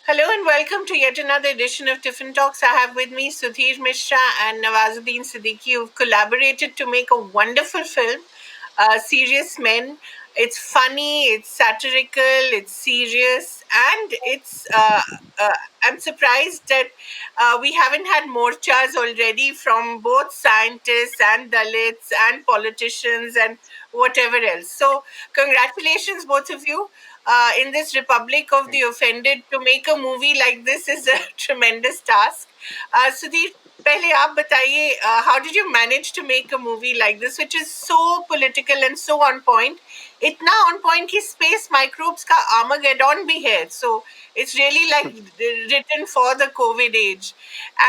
Hello and welcome to yet another edition of Tiffin Talks. I have with me Sudhir Mishra and Nawazuddin Siddiqui, who've collaborated to make a wonderful film, Serious Men. It's funny, it's satirical, it's serious, and I'm surprised that we haven't had morchas already from both scientists and Dalits and politicians and whatever else. So, congratulations, both of you in this Republic of the Offended. To make a movie like this is a tremendous task. Sudhir, पहले आप बताइए, how did you manage to make a movie like this, which is so political and so on point? इतना on point कि space microbes का Armageddon भी है. So it's really like written for the COVID age.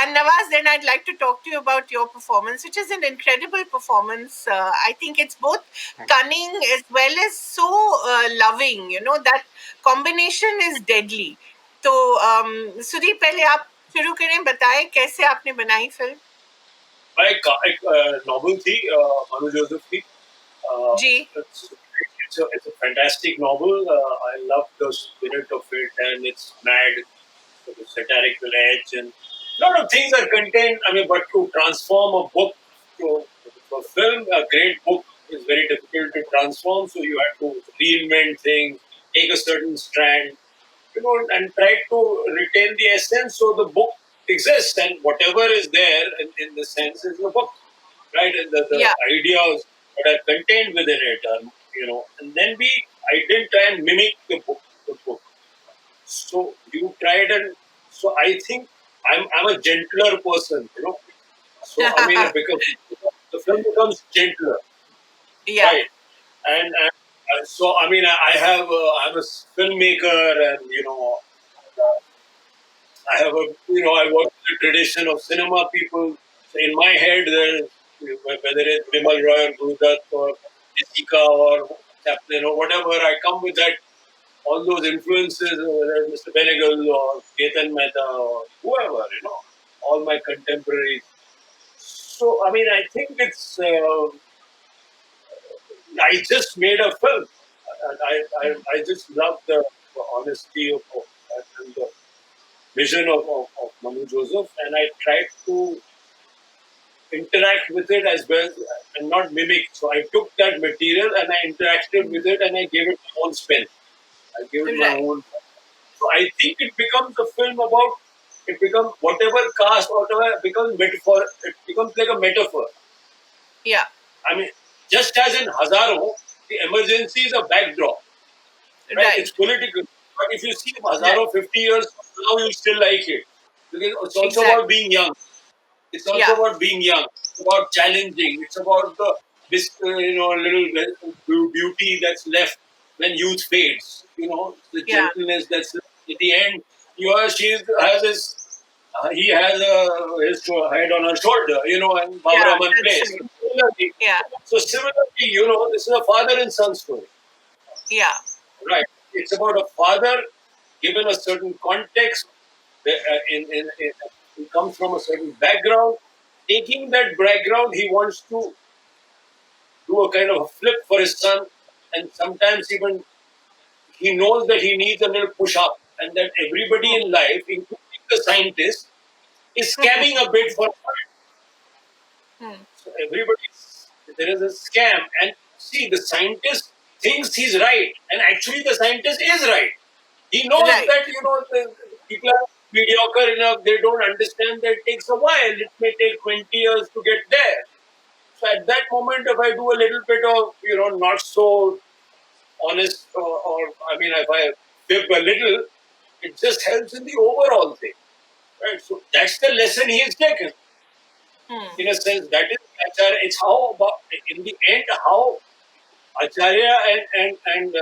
And Nawaz, then I'd like to talk to you about your performance, which is an incredible performance. I think it's both cunning as well as so loving. You know, that combination is deadly. तो सुदीप पहले आप शुरू करें, बताएं कैसे आपने बनाई film. एक नॉवल थी मनु जोसेफ की. जी. It's a fantastic novel. I love the spirit of it, and it's mad, the satirical edge, and a lot of things are contained. I mean, but to transform a book to a film, a great book is very difficult to transform. So you have to reinvent things, take a certain strand, and try to retain the essence. So the book exists, and whatever is there in the sense is the book, right? And the Yeah. ideas that are contained within it, and then I didn't try and mimic the book. So you tried, and so I think I'm a gentler person. So I mean, because the film becomes gentler, Yeah. right? And so I mean, I'm a filmmaker, and I have I work with the tradition of cinema people. So in my head, whether it's Bimal Roy or Gurudat or Jessica or Chaplin or whatever, I come with that, all those influences, whether it's Mr. Benegal or Ketan Mehta or whoever, all my contemporaries. So, I mean, I think I just made a film. I just love the honesty of and the vision of Manu Joseph, and I tried to interact with it as well and not mimic. So I took that material and I interacted with it and I gave it my own spin. I gave it my Right. own. So I think it becomes a film about, it becomes whatever caste, whatever, it becomes metaphor. It becomes like a metaphor. Yeah. I mean, just as in Hazaro, the emergency is a backdrop. Right? Right. It's political. But if you see Hazaro 50 years from now, you still like it. Because it's also about being young. It's also about being young. It's about challenging. It's about this little beauty that's left when youth fades. The gentleness that's left at the end. He has his head on her shoulder. And Bavraman plays. Yeah. So similarly, this is a father and son story. Yeah. Right. It's about a father given a certain context. He comes from a certain background. Taking that background, he wants to do a kind of a flip for his son, and sometimes even he knows that he needs a little push up, and that everybody in life, including the scientist, is scamming a bit for fun. So there is a scam, and see, the scientist thinks he's right, and actually the scientist is right. He knows that the people are mediocre enough. They don't understand that it takes a while. It may take 20 years to get there. So at that moment, if I do a little bit of not so honest, or I mean, if I fib a little, it just helps in the overall thing, right? So that's the lesson he has taken. In a sense, that is Acharya. It's how about in the end how Acharya and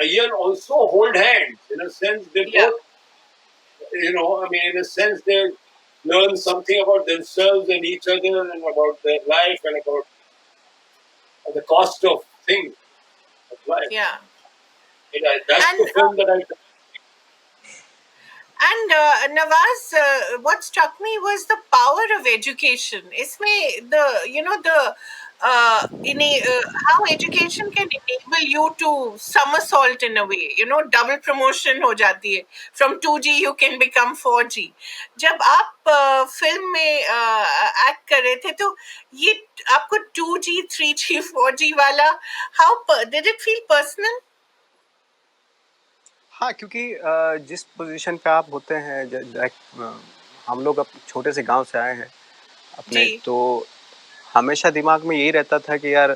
Ayyan also hold hands. In a sense, they both, I mean, in a sense, they learn something about themselves and each other and about their life and about the cost of things of life. Yeah. That's the film that I. And Nawaz, what struck me was the power of education. इसमें the how education can enable you to somersault in a way, double promotion हो जाती है. From 2G you can become 4G. जब आप film में act कर रहे थे तो ये आपको 2G 3G 4G वाला, how did it feel personal? हाँ, क्योंकि जिस पोजीशन पे आप होते हैं, हम लोग अब छोटे से गांव से आए हैं अपने, जी. तो हमेशा दिमाग में यही रहता था कि यार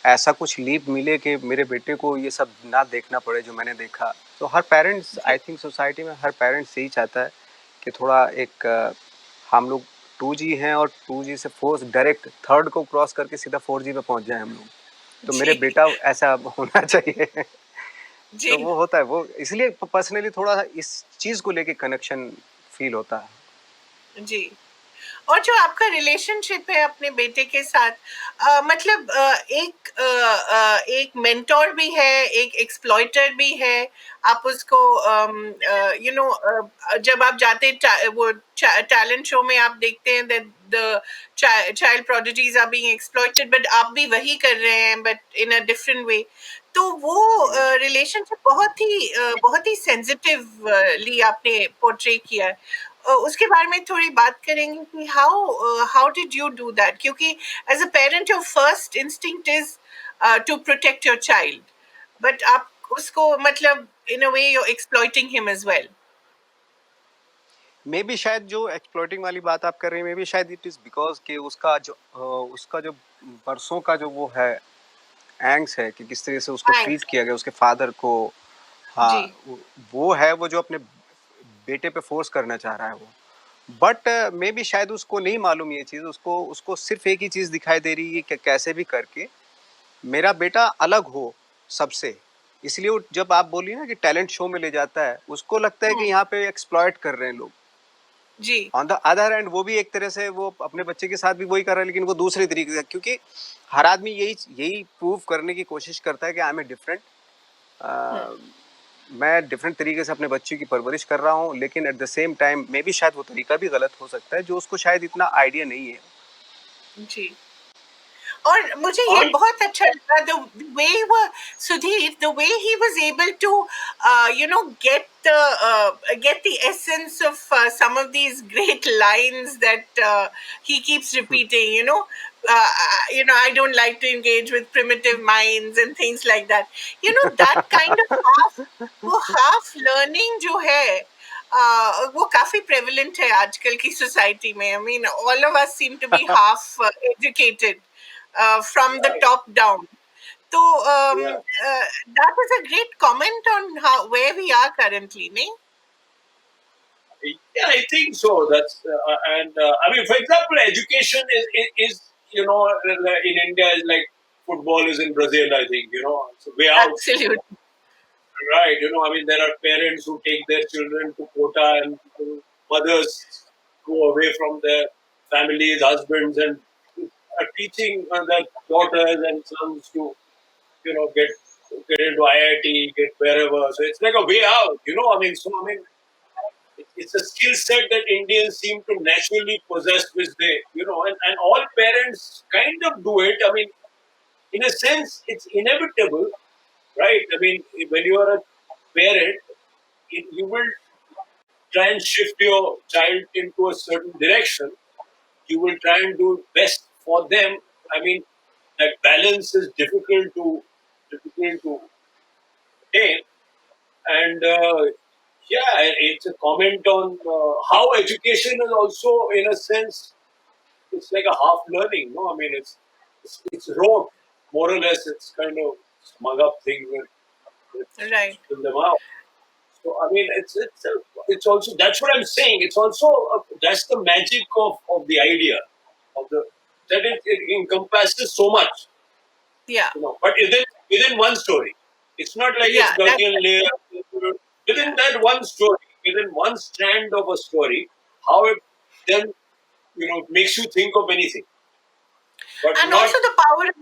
ऐसा कुछ लीप मिले कि मेरे बेटे को ये सब ना देखना पड़े जो मैंने देखा. तो हर पेरेंट्स, जी. आई थिंक सोसाइटी में हर पेरेंट्स यही चाहता है कि थोड़ा एक हम लोग 2G हैं और 2G से फोर्स डायरेक्ट थर्ड को क्रॉस करके सीधा 4G पे पहुंच जाए हम लोग. तो मेरे जी. बेटा ऐसा होना चाहिए. तो जी. वो होता है, वो इसलिए पर्सनली थोड़ा इस चीज को लेके कनेक्शन फील होता है. जी. और जो आपका रिलेशनशिप है अपने बेटे के साथ, मतलब एक मेंटोर भी है, एक एक्सप्लॉइटर भी है. आप उसको जब आप जाते वो टैलेंट शो में आप देखते हैं that the child prodigies are being exploited, but आप भी वही कर रहे हैं but in a different way. तो वो रिलेशनशिप बहुत ही सेंसिटिवली आपने पोर्ट्रे किया है. उसके बारे में थोड़ी बात करेंगे कि how did you do that, क्योंकि as a parent your first instinct is to protect your child, but आप उसको मतलब in a way you exploiting him as well. Maybe शायद जो एक्सप्लॉइटिंग वाली बात आप कर रहे हैं, मे बी शायद इट इज बिकॉज कि उसका जो बरसों का जो वो है एंग्स है कि किस तरह से उसको ट्रीट थैंक्स. किया गया उसके फादर को. हाँ, जी. वो है, वो जो अपने बेटे पे फोर्स करना चाह रहा है वो. बट मे बी शायद उसको नहीं मालूम ये चीज, उसको उसको सिर्फ एक ही चीज दिखाई दे रही है कि कैसे भी करके मेरा बेटा अलग हो सबसे. इसलिए वो जब आप बोलिए ना कि टैलेंट शो में ले जाता है, उसको लगता है कि हम्म. यहाँ पे एक्सप्लॉइट कर रहे हैं लोग. जी. ऑन द अदर हैंड वो भी एक तरह से वो अपने बच्चे के साथ भी वही कर रहा है, लेकिन वो दूसरे तरीके से, क्योंकि हर आदमी यही यही प्रूव करने की कोशिश करता है कि आई एम ए डिफरेंट. हम्म. मैं डिफरेंट तरीके से अपने बच्चे की परवरिश कर रहा हूँ, लेकिन at the same time may be शायद वो तरीका भी गलत हो सकता है जो उसको शायद इतना आइडिया नहीं है. जी. और मुझे ये On बहुत अच्छा लगा द वे वो Sudhir, the way he was able to get the essence of some of these great lines that he keeps repeating, I don't like to engage with primitive minds and things like that. That kind of half learning जो है, वो काफी prevalent है आजकल की society में. I mean, all of us seem to be half educated from the right, top down. So yeah, that is a great comment on how where we are currently, nahi? yeah, I think so. That's and I mean, for example, education is in India is like football is in Brazil. I think it's way out. Absolutely. Right, I mean, there are parents who take their children to quota, and mothers go away from their families, husbands, and are teaching their daughters and sons to, get into IIT, get wherever. So it's like a way out, I mean, so I mean, it's a skill set that Indians seem to naturally possess, which and all parents kind of do it. I mean, in a sense, it's inevitable, right? I mean, when you are a parent, you will try and shift your child into a certain direction. You will try and do best for them. I mean, that balance is difficult to attain. And yeah, it's a comment on how education is also, in a sense, it's like a half learning. No, I mean, it's rote, more or less. It's kind of smug up things and let's Right. fill them out. So I mean, it's also that's what I'm saying. It's also that's the magic of the idea of the that it encompasses so much, Yeah. But within one story, it's not like it's Yeah. dug That's in right. layer within Yeah. that one story, within one strand of a story. How it then makes you think of anything, but And not also the power of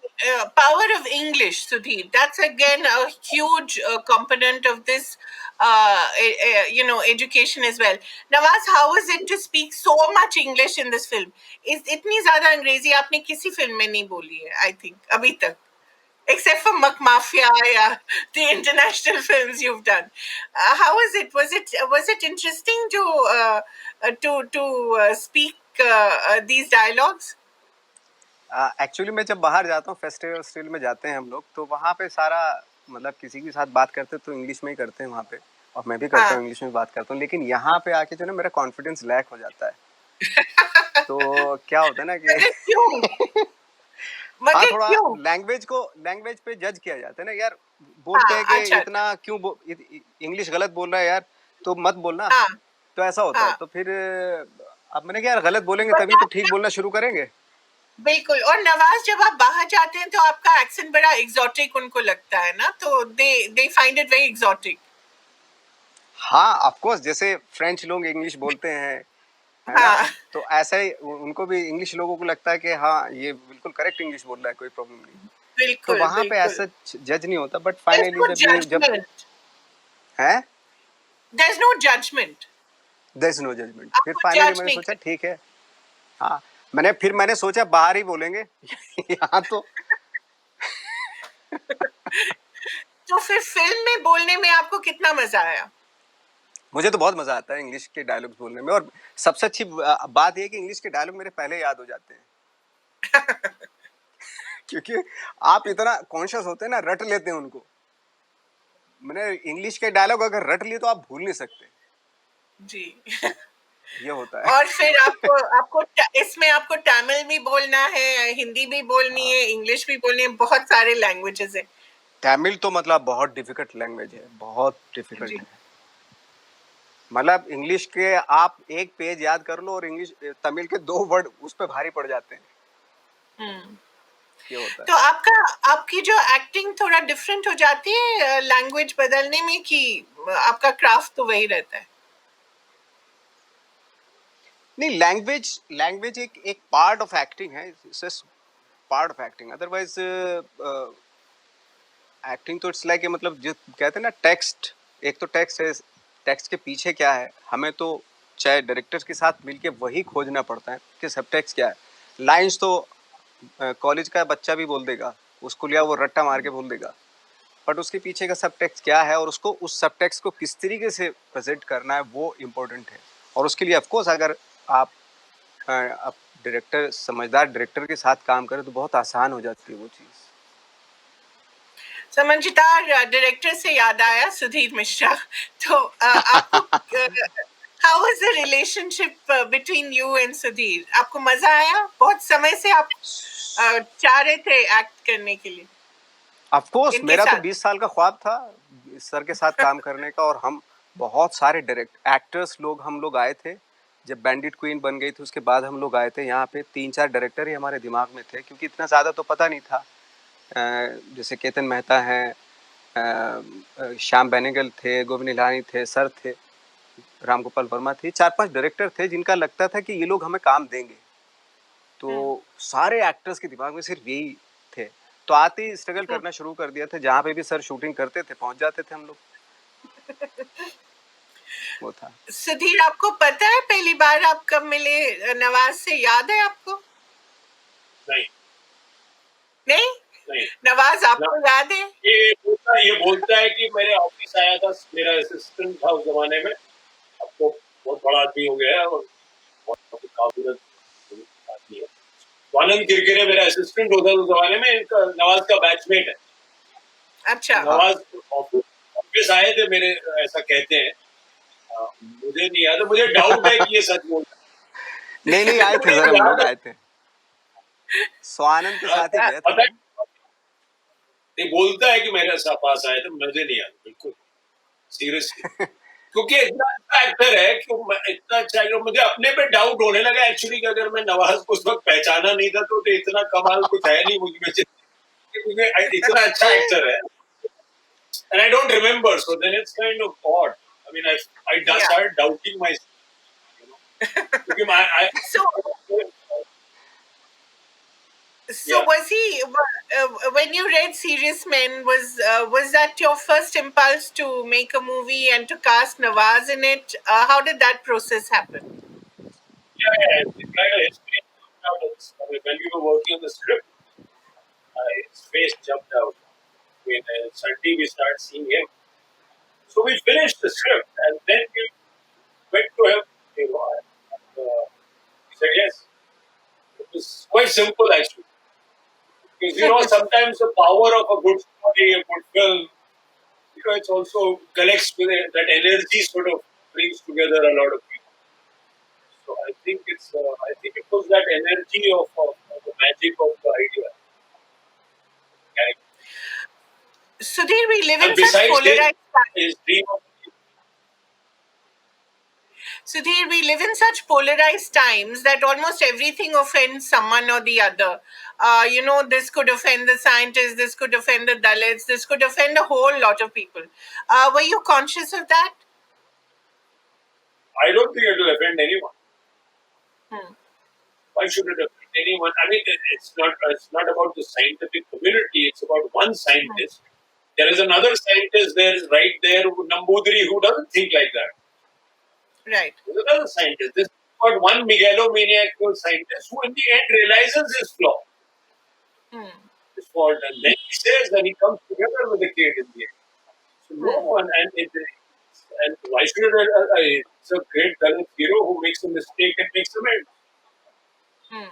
power of English, Sudhir. That's again a huge component of this, education as well. Nawaz, how is it to speak so much English in this film? Is इतनी ज़्यादा अंग्रेजी आपने किसी film में नहीं बोली है, I think, अभी तक, except for Muck Mafia, yeah, the international films you've done. How is it? Was it interesting to speak these dialogues? Actually मैं जब बाहर जाता हूँ, फेस्टिवल वेस्टिवल में जाते हैं हम लोग, तो वहाँ पे सारा मतलब किसी के साथ बात करते तो इंग्लिश में ही करते हैं वहाँ पे, और मैं भी करता हूँ हाँ. इंग्लिश में बात करता हूँ, लेकिन यहाँ पे आके जो ना मेरा कॉन्फिडेंस लैक हो जाता है। तो क्या होता है ना मगर कि क्यों? हाँ, मगर थोड़ा क्यों? लैंग्वेज पे जज किया जाता है ना यार, बोलते हैं हाँ, कि अच्छा, इतना क्यों इंग्लिश गलत बोल रहा है यार, तो मत बोलना। हाँ, तो ऐसा होता है, हाँ. तो फिर अब मैंने कहा यार गलत बोलेंगे बट तभी तो ठीक आपका बोलना शुरू करेंगे। बिल्कुल, और नवाज जब आप बाहर जाते हैं तो आपका एक्सेंट बड़ा एग्जॉटिक उनको लगता है ना, तो they find it very exotic. हाँ, ऑफ कोर्स, जैसे फ्रेंच लोग इंग्लिश बोलते हैं, है ना, हाँ, तो ऐसा ही उनको भी इंग्लिश लोगों को लगता है कि हाँ ये बिल्कुल करेक्ट इंग्लिश बोल रहा है, कोई प्रॉब्लम नहीं। तो बिल्कुल, वहां पे बिल्कुल. ऐसा जज नहीं होता, बट There's फाइनली no जब ये जब judgment. है, There's no judgment. There is no judgment, फिर आपको फाइनली जज मैंने नहीं सोचा करते. ठीक है। हाँ, मैंने सोचा बाहर ही बोलेंगे यहाँ तो तो फिर फिल्म में बोलने में आपको कितना मजा आया? मुझे तो बहुत मजा आता है इंग्लिश के डायलॉग्स बोलने में, और सबसे अच्छी बात ये है कि इंग्लिश के डायलॉग मेरे पहले याद हो जाते हैं क्योंकि आप इतना कॉन्शियस होते हैं ना, रट लेते हैं उनको। मैंने इंग्लिश के डायलॉग अगर रट लिए तो आप भूल नहीं सकते, जी. ये होता है। और फिर आपको आपको इसमें आपको तमिल भी बोलना है, हिंदी भी बोलनी हाँ, है, इंग्लिश भी बोलनी है, बहुत सारे लैंग्वेजेस है. तमिल तो मतलब बहुत डिफिकल्ट लैंग्वेज है, बहुत डिफिकल्ट जी. है। मतलब इंग्लिश के आप एक पेज याद कर लो और इंग्लिश तमिल के 2 वर्ड उस पर भारी पड़ जाते हैं, हम्म. ये होता तो है। आपकी जो एक्टिंग थोड़ा डिफरेंट हो जाती है लैंग्वेज बदलने में, कि आपका क्राफ्ट तो वही रहता है? नहीं, लैंग्वेज लैंग्वेज एक एक पार्ट ऑफ एक्टिंग है, part of acting, otherwise acting तो इट्स लाइक, मतलब जो कहते हैं ना टेक्स्ट, एक तो टेक्स्ट है, टेक्स्ट के पीछे क्या है हमें तो चाहे डायरेक्टर के साथ मिलके वही खोजना पड़ता है कि सब टेक्स्ट क्या है। लाइंस तो कॉलेज का बच्चा भी बोल देगा, उसको लिया वो रट्टा मार के बोल देगा, बट उसके पीछे का सब टेक्स्ट क्या है और उसको उस सब टेक्स्ट को किस तरीके से प्रेजेंट करना है वो इम्पोर्टेंट है। और उसके लिए ऑफकोर्स अगर आप डायरेक्टर, समझदार डायरेक्टर के साथ काम करें तो बहुत आसान हो जाती है वो चीज़। समझदार डायरेक्टर से याद आया सुधीर मिश्रा. तो आपको how is the relationship between you and Sudhir? आपको मजा आया? बहुत समय से आप चाह रहे थे एक्ट करने के लिए ऑफ कोर्स इनके मेरा तो साथ. 20 साल का ख्वाब था सर के साथ काम करने का, और हम बहुत सारे डायरेक्ट एक्टर्स लोग हम लोग आए थे। जब बैंडिट क्वीन बन गई थी उसके बाद हम लोग आए थे यहाँ पे, 3-4 डायरेक्टर ही हमारे दिमाग में थे, क्योंकि इतना ज़्यादा तो पता नहीं था। जैसे केतन मेहता हैं, श्याम बेनेगल थे, गोविंद निहलानी थे, सर थे, राम गोपाल वर्मा थे, 4-5 डायरेक्टर थे जिनका लगता था कि ये लोग हमें काम देंगे। तो हम्म. सारे एक्टर्स के दिमाग में सिर्फ यही थे, तो आते ही स्ट्रगल हम्म. करना शुरू कर दिया था, जहाँ पे भी सर शूटिंग करते थे पहुंच जाते थे हम लोग, वो था। सुधीर, आपको पता है पहली बार आप कब मिले नवाज से? याद है आपको? नहीं, नहीं. नहीं नवाज, ना, आपको याद है? ये बोलता है कि मेरे ऑफिस आया था, मेरा असिस्टेंट था उस जमाने में, अब तो बहुत बड़ा आदमी हो गया है और बहुत काबिल आदमी है। आनंद किरकिरे मेरा असिस्टेंट होता था उस जमाने में, इनका नवाज का बैचमेट है। अच्छा. हाँ, नवाज ऑफिस आए थे मेरे, ऐसा कहते हैं, मुझे नहीं याद, मुझे डाउट है कि ये सच बोल नहीं नहीं, आए थे मुझे सर, हम याद लोग है, आए थे, स्वानंद के साथ ही गए थे पता हम। है, ये बोलता है कि मेरे पास आए थे, मुझे नहीं याद बिल्कुल, सीरियसली, क्योंकि इतना अच्छा एक्टर है कि इतना अच्छा एक्टर, मुझे अपने पे डाउट होने लगा एक्चुअली कि अगर मैं नवाज को उस वक्त पहचाना नहीं था तो इतना कमाल कुछ है नहीं मुझ में से, क्योंकि इतना अच्छा एक्टर है, and I don't remember, so then it's kind of odd. I mean, I Yeah. started doubting myself, you know, because So So Yeah, was he when you read Serious Men, was that your first impulse to make a movie and to cast Nawaz in it? How did that process happen? yeah. It kind of his face jumped out. I mean, when we were working on the script, his face jumped out. I mean, suddenly we started seeing him. So we finished the script, and then we went to him. You know, and, he said yes. It was quite simple actually, because sometimes the power of a good story, a good film, it's also collects with it, that energy sort of brings together a lot of people. So I think it was that energy of the magic of the idea. Sudhir, we live And in such besides polarized times. his dream of Sudhir, we live in such polarized times that almost everything offends someone or the other. This could offend the scientists, this could offend the Dalits, this could offend a whole lot of people. Were you conscious of that? I don't think it will offend anyone. Hmm. Why should it offend anyone? I mean, it's not about the scientific community. It's about one scientist. There is another scientist there, right there, Nambudiri, who doesn't think like that. Right. There's another scientist. This got one megalomaniacal scientist who, in the end, realizes his flaw, Hmm. his fault, and then he says that he comes together with the kid in the end. So no Hmm. one, and why should it's a great Dalit hero who makes a mistake and makes amends, Hmm.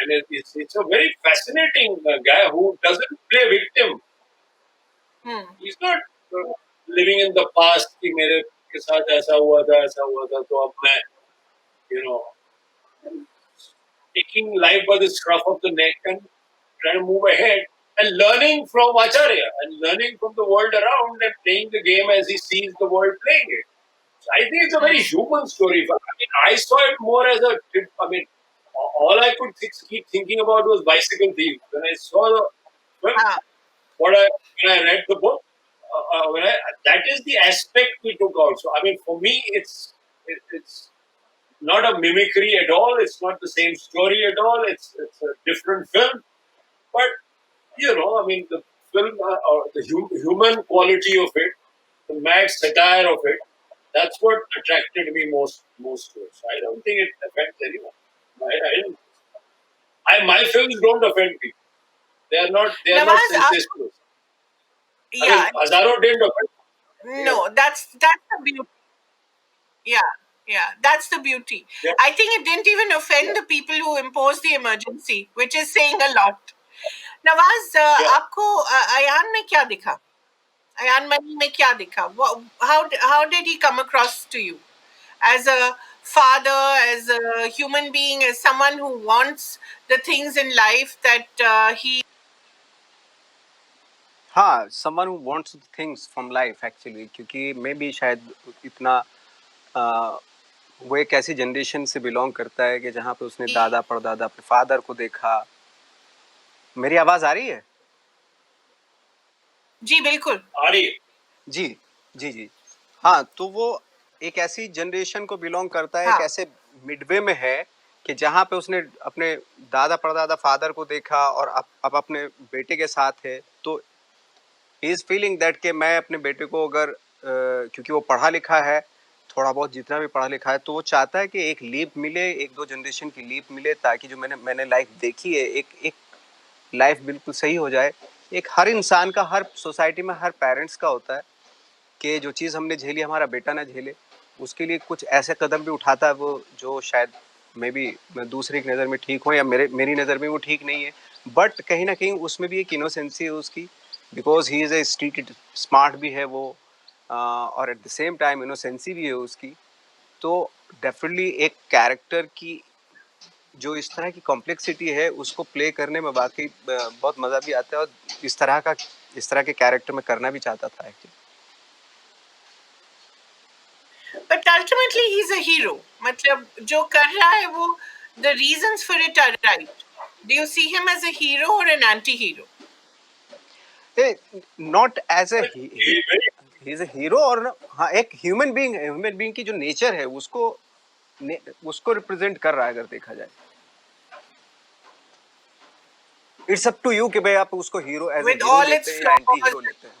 and it's a very fascinating guy who doesn't play victim. Hmm. He's not living in the past कि मेरे के साथ ऐसा हुआ था तो अब मैं you know taking life by the scruff of the neck and trying to move ahead and learning from Acharya and learning from the world around and playing the game as he sees the world playing it. So I think it's a very Hmm. human story. I mean, I saw it more as a trip. I mean, all I could keep thinking about was bicycle thieves. When I saw the film, Ah. when I read the book, that is the aspect we took out. So I mean, for me, it's not a mimicry at all. It's not the same story at all. It's a different film. But I mean, the film or the human quality of it, the mad satire of it, that's what attracted me most to it. So I don't think it affects anyone. My films don't offend people. They are not Nawaz, sensational. I mean, yeah, Hazaro didn't offend. Yeah, no, that's the beauty. Yeah, yeah, that's the beauty. yeah, I think it didn't even yeah, offend the people who imposed the emergency, which is saying a lot. Nawaz yeah. आपको अयान में क्या दिखा Ayan money में क्या दिखा how did he come across to you as a father, as a human being, as someone who wants the things in life that he हाँ, someone who wants things from life actually, क्योंकि मैं भी शायद इतना अ, वो एक ऐसी generation से बिलोंग करता है कि जहाँ पे उसने दादा परदादा अपने फादर को देखा। मेरी आवाज आ रही है? जी बिल्कुल Ari, जी, जी, जी। हाँ, तो वो एक ऐसी जनरेशन को बिलोंग करता है, एक हाँ ऐसे मिडवे में है कि जहाँ पे उसने अपने दादा परदादा फादर को देखा और अब अपने बेटे के साथ है। तो ही इज फीलिंग दैट कि मैं अपने बेटे को अगर क्योंकि वो पढ़ा लिखा है, थोड़ा बहुत जितना भी पढ़ा लिखा है, तो वो चाहता है कि एक लीप मिले, एक दो जनरेशन की लीप मिले, ताकि जो मैंने मैंने लाइफ देखी है, एक एक लाइफ बिल्कुल सही हो जाए। एक हर इंसान का, हर सोसाइटी में हर पेरेंट्स का होता है कि जो चीज़ हमने झेली हमारा बेटा ना झेले। उसके लिए कुछ ऐसे कदम भी उठाता है वो, जो शायद मे बी मैं दूसरे की नज़र में ठीक हो या मेरी नज़र में वो ठीक नहीं है। बट कहीं ना कहीं उसमें भी एक इनोसेंसी है उसकी, because he is a street smart भी है वो, और at the same time innocency भी है उसकी। तो डेफिनेटली एक कैरेक्टर की जो इस तरह की कॉम्प्लेक्सिटी है उसको प्ले करने में वाकई बहुत मज़ा भी आता है, और इस तरह के कैरेक्टर में करना भी चाहता था actually. but ultimately he's a hero मतलब जो कर रहा है वो the reasons for it are right. Do you see him as a hero or an anti-hero? Not as a very he is a hero, और हाँ एक ह्यूमन बीइंग की जो नेचर है उसको उसको रिप्रेजेंट कर रहा है अगर देखा जाए। इट्स अप टू यू कि भाई आप उसको hero as a with hero all लेते its हैं या एंटी flaws. हीरो लेते हैं.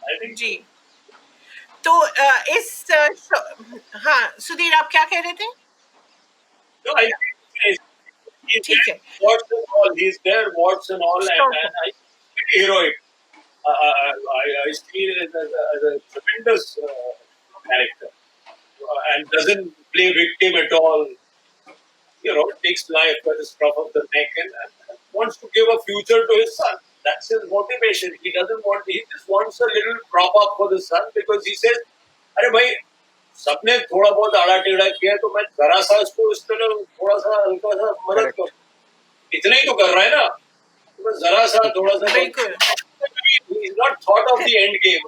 I think जी. तो हाँ सुधीर आप क्या कह रहे थे? no, I think he's ठीक there, है. what's and all. He's there, what's and all, Sure, and sure. I very heroic. I see it as a tremendous character, and doesn't play victim at all. Takes life by the scruff of the neck and wants to give a future to his son. That's his motivation. He just wants a little prop up for the son because he says, अरे भाई सबने थोड़ा बहुत आड़ा टेढ़ा किया है तो मैं जरा सा इसको इस तरह थोड़ा सा हल्का सा मदद करेक्ट. करूं इतना ही तो कर रहा है ना तो मैं जरा सा थोड़ा सा बिल्कुल. he's not thought of the end game.